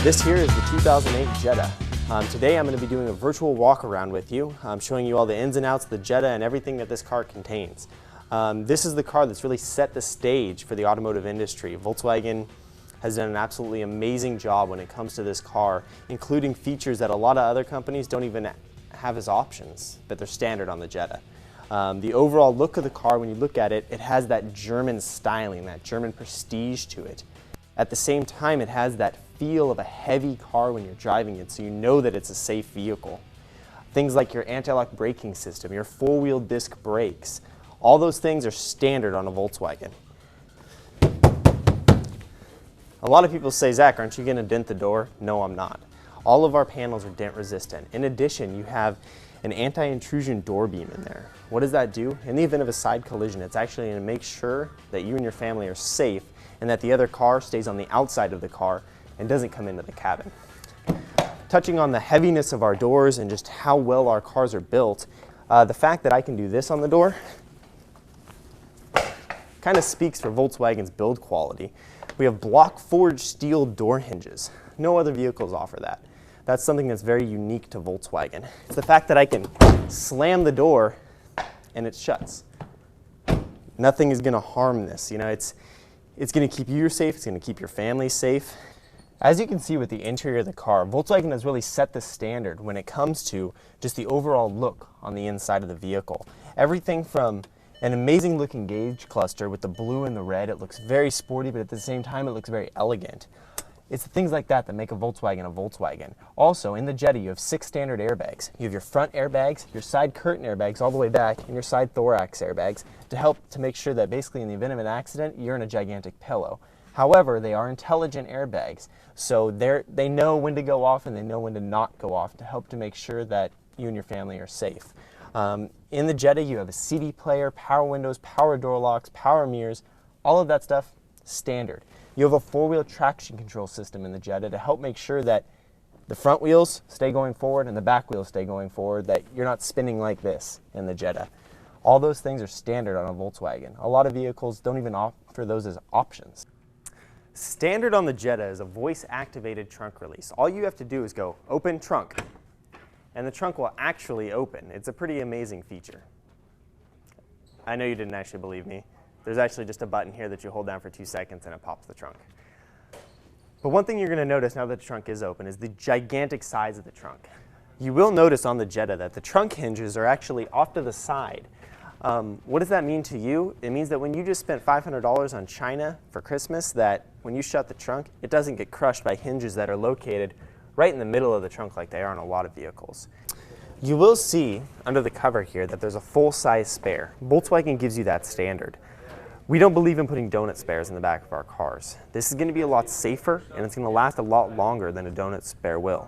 This here is the 2008 Jetta. Today I'm going to be doing a virtual walk around with you, showing you all the ins and outs of the Jetta and everything that this car contains. This is the car that's really set the stage for the automotive industry. Volkswagen has done an absolutely amazing job when it comes to this car, including features that a lot of other companies don't even have as options, but they're standard on the Jetta. The overall look of the car, when you look at it, it has that German styling, that German prestige to it. At the same time, it has that feel of a heavy car when you're driving it, so you know that it's a safe vehicle. Things like your anti-lock braking system, your four-wheel disc brakes, all those things are standard on a Volkswagen. A lot of people say, Zach, aren't you going to dent the door? No, I'm not. All of our panels are dent resistant. In addition, you have an anti-intrusion door beam in there. What does that do? In the event of a side collision, it's actually going to make sure that you and your family are safe and that the other car stays on the outside of the car and doesn't come into the cabin. Touching on the heaviness of our doors and just how well our cars are built, the fact that I can do this on the door kind of speaks for Volkswagen's build quality. We have block forged steel door hinges. No other vehicles offer that. That's something that's very unique to Volkswagen. It's the fact that I can slam the door and it shuts. Nothing is going to harm this. You know, it's going to keep you safe, it's going to keep your family safe. As you can see with the interior of the car, Volkswagen has really set the standard when it comes to just the overall look on the inside of the vehicle. Everything from an amazing looking gauge cluster with the blue and the red, it looks very sporty, but at the same time it looks very elegant. It's things like that that make a Volkswagen. Also, in the Jetta, you have 6 standard airbags. You have your front airbags, your side curtain airbags all the way back, and your side thorax airbags to help to make sure that basically in the event of an accident, you're in a gigantic pillow. However, they are intelligent airbags, so they know when to go off and they know when to not go off to help to make sure that you and your family are safe. In the Jetta, you have a CD player, power windows, power door locks, power mirrors, all of that stuff standard. You have a 4-wheel traction control system in the Jetta to help make sure that the front wheels stay going forward and the back wheels stay going forward, that you're not spinning like this in the Jetta. All those things are standard on a Volkswagen. A lot of vehicles don't even offer those as options. Standard on the Jetta is a voice-activated trunk release. All you have to do is go, open trunk, and the trunk will actually open. It's a pretty amazing feature. I know you didn't actually believe me. There's actually just a button here that you hold down for 2 seconds and it pops the trunk. But one thing you're going to notice now that the trunk is open is the gigantic size of the trunk. You will notice on the Jetta that the trunk hinges are actually off to the side. What does that mean to you? It means that when you just spent $500 on China for Christmas, that when you shut the trunk, it doesn't get crushed by hinges that are located right in the middle of the trunk like they are on a lot of vehicles. You will see under the cover here that there's a full-size spare. Volkswagen gives you that standard. We don't believe in putting donut spares in the back of our cars. This is going to be a lot safer and it's going to last a lot longer than a donut spare will.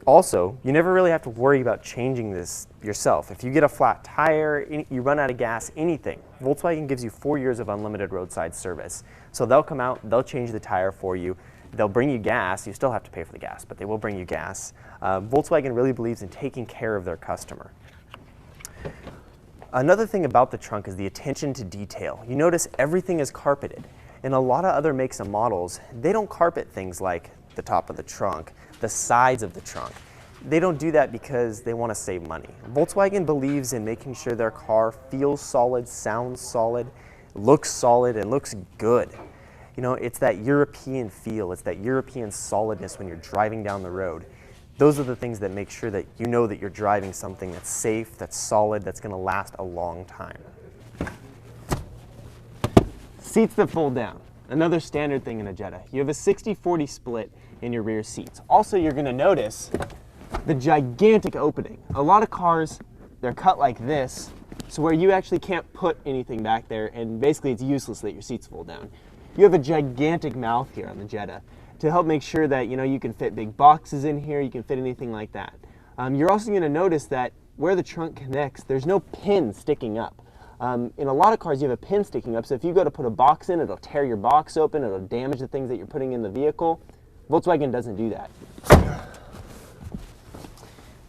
Also, you never really have to worry about changing this yourself. If you get a flat tire, you run out of gas, anything, Volkswagen gives you 4 years of unlimited roadside service. So they'll come out, they'll change the tire for you, they'll bring you gas. You still have to pay for the gas, but they will bring you gas. Volkswagen really believes in taking care of their customer. Another thing about the trunk is the attention to detail. You notice everything is carpeted. In a lot of other makes and models, they don't carpet things like the top of the trunk, the sides of the trunk. They don't do that because they want to save money. Volkswagen believes in making sure their car feels solid, sounds solid, looks solid, and looks good. You know, it's that European feel, it's that European solidness when you're driving down the road. Those are the things that make sure that you know that you're driving something that's safe, that's solid, that's going to last a long time. Seats that fold down. Another standard thing in a Jetta. You have a 60-40 split in your rear seats. Also, you're going to notice the gigantic opening. A lot of cars, they're cut like this, so where you actually can't put anything back there, and basically it's useless that your seats fold down. You have a gigantic mouth here on the Jetta to help make sure that you can fit big boxes in here, you can fit anything like that. You're also going to notice that where the trunk connects, there's no pin sticking up. In a lot of cars you have a pin sticking up, so if you go to put a box in, it'll tear your box open, it'll damage the things that you're putting in the vehicle. Volkswagen doesn't do that.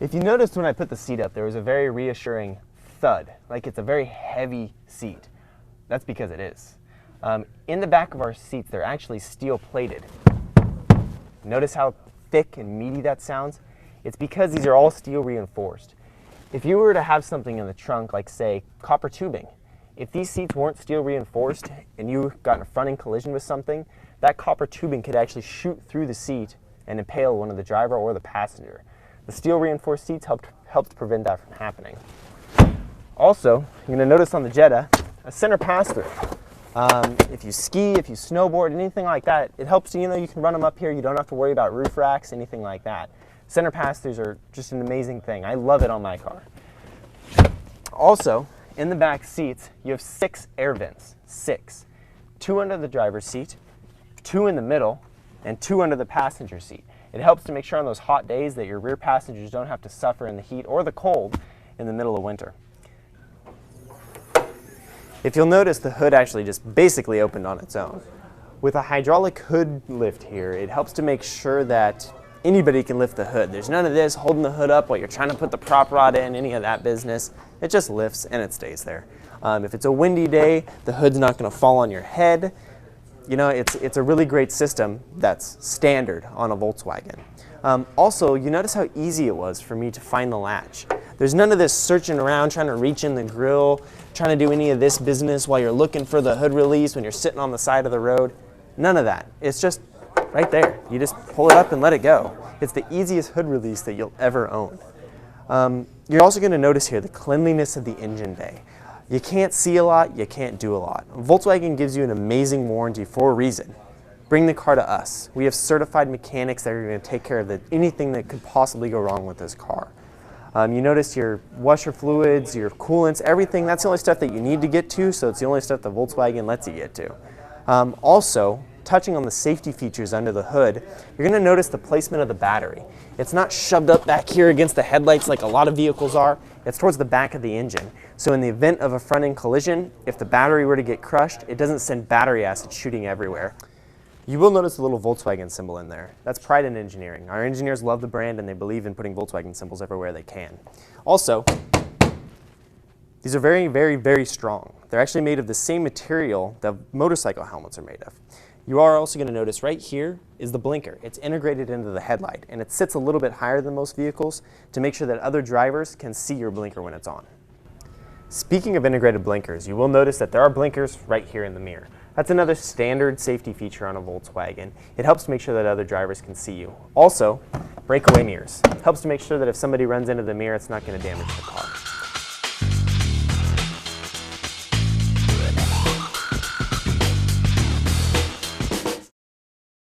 If you noticed when I put the seat up, there was a very reassuring thud, like it's a very heavy seat. That's because it is. In the back of our seats, they're actually steel plated. Notice how thick and meaty that sounds? It's because these are all steel reinforced. If you were to have something in the trunk, like say copper tubing, if these seats weren't steel reinforced and you got in a fronting collision with something, that copper tubing could actually shoot through the seat and impale one of the driver or the passenger. The steel reinforced seats helped prevent that from happening. Also, you're going to notice on the Jetta a center pass-through. If you ski, if you snowboard, anything like that, it helps you know you can run them up here. You don't have to worry about roof racks, anything like that. Center pass-throughs are just an amazing thing. I love it on my car. Also, in the back seats, you have 6 air vents. 6. 2 under the driver's seat, 2 in the middle, and 2 under the passenger seat. It helps to make sure on those hot days that your rear passengers don't have to suffer in the heat or the cold in the middle of winter. If you'll notice, the hood actually just basically opened on its own. With a hydraulic hood lift here, it helps to make sure that anybody can lift the hood. There's none of this holding the hood up while you're trying to put the prop rod in, any of that business. It just lifts and it stays there. If it's a windy day, the hood's not going to fall on your head. You know, it's a really great system that's standard on a Volkswagen. Also, you notice how easy it was for me to find the latch. There's none of this searching around, trying to reach in the grill, trying to do any of this business while you're looking for the hood release when you're sitting on the side of the road. None of that. It's just right there. You just pull it up and let it go. It's the easiest hood release that you'll ever own. You're also going to notice here the cleanliness of the engine bay. You can't see a lot, you can't do a lot. Volkswagen gives you an amazing warranty for a reason. Bring the car to us. We have certified mechanics that are going to take care of anything that could possibly go wrong with this car. You notice your washer fluids, your coolants, everything, that's the only stuff that you need to get to, so it's the only stuff that Volkswagen lets you get to. Also, touching on the safety features under the hood, you're going to notice the placement of the battery. It's not shoved up back here against the headlights like a lot of vehicles are. It's towards the back of the engine. So in the event of a front-end collision, if the battery were to get crushed, it doesn't send battery acid shooting everywhere. You will notice a little Volkswagen symbol in there. That's pride in engineering. Our engineers love the brand and they believe in putting Volkswagen symbols everywhere they can. Also, these are very, very, very strong. They're actually made of the same material that motorcycle helmets are made of. You are also going to notice right here is the blinker. It's integrated into the headlight and it sits a little bit higher than most vehicles to make sure that other drivers can see your blinker when it's on. Speaking of integrated blinkers, you will notice that there are blinkers right here in the mirror. That's another standard safety feature on a Volkswagen. It helps to make sure that other drivers can see you. Also, breakaway mirrors. It helps to make sure that if somebody runs into the mirror, it's not going to damage the car.